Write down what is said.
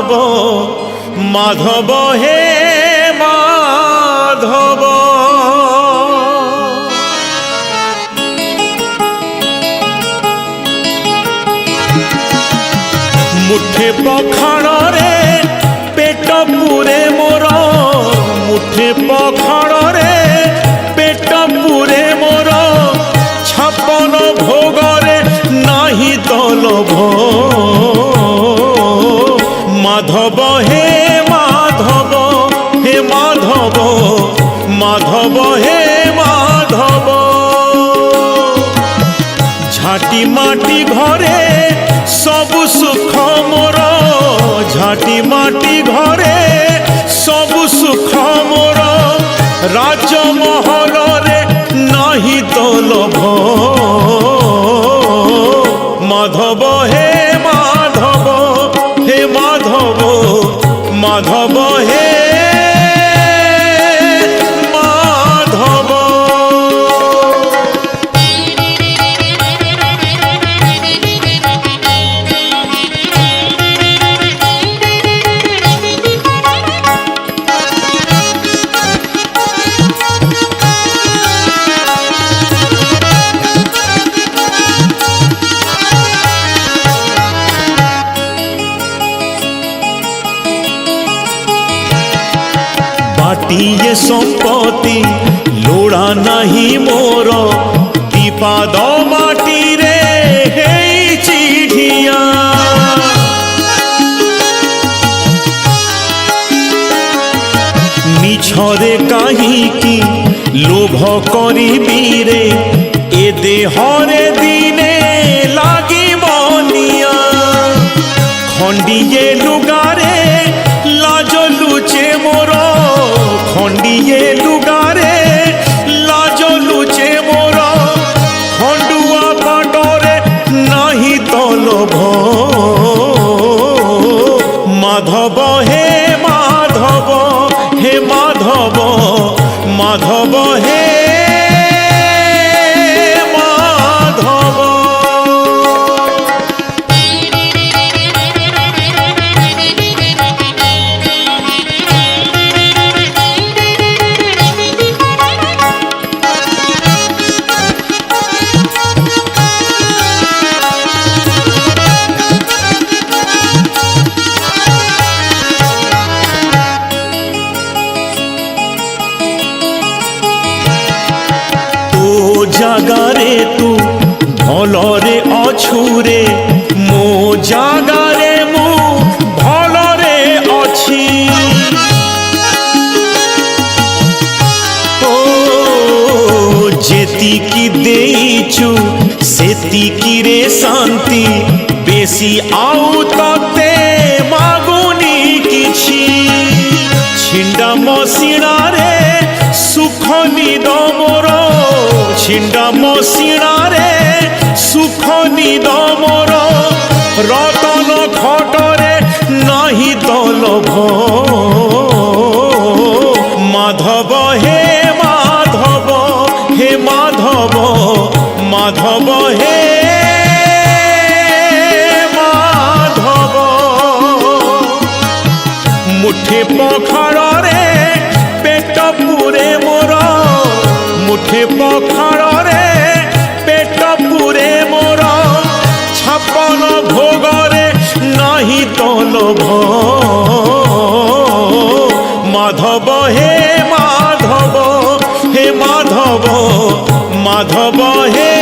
মাধব মাধব হে মাধব। মুঠে পখাড়রে পেট পুরে মোর, মুঠে পখাড়রে পেট পুরে মোর, 56 ভোগরে নাহি তলভ। মাধব হে মাধব হে মাধব মাধব হে মাধব। ঝাঁটি মাটি ঘরে সবু সুখ মোর, ঝাঁটি মাটি ঘরে সবু সুখ মোর, রাজমহলরে নাহি তলভ। মাধব হে মাধব হে মাধব মাধব হে মাধব। बाटिए संपत्ति लोड़ा नहीं मोर, दीपाद माटी रे हेई चिढ़िया। मिछरे काहीकि लोभ करिबी रे, ए देहरे दिने लागी बनिया। खंडिए लुगारे लाज लुचे मोर, खंडिए लुगारे लाज लुचे मोर, खंडुआ पाटरे नाही तलभ। माधव हे माधव हे माधव माधव हे माधव। জাগারে তু ভলরে অছুরে, মো জাগারে মু ভলরে অছি। ও যেতিকি দেইছু সেতিকি রে শান্তি, বেশি আউ ততে মাগুনি কিছু। ছিন্ডা মশিণারে সুখ নিদ মোর, ছিন্ডা মশিণারে সুখ নিদ মোর, রতন খটরে নাহি তলভ। মাধব হে মাধব হে মাধব মাধব হে মাধব। মুঠে পখাড়রে পেট পুরে মোর, মুঠে পখাড়রে পেট পুরে মোর, 56 ভোগরে নাহি তলভ। মাধব হে মাধব হে মাধব মাধব হে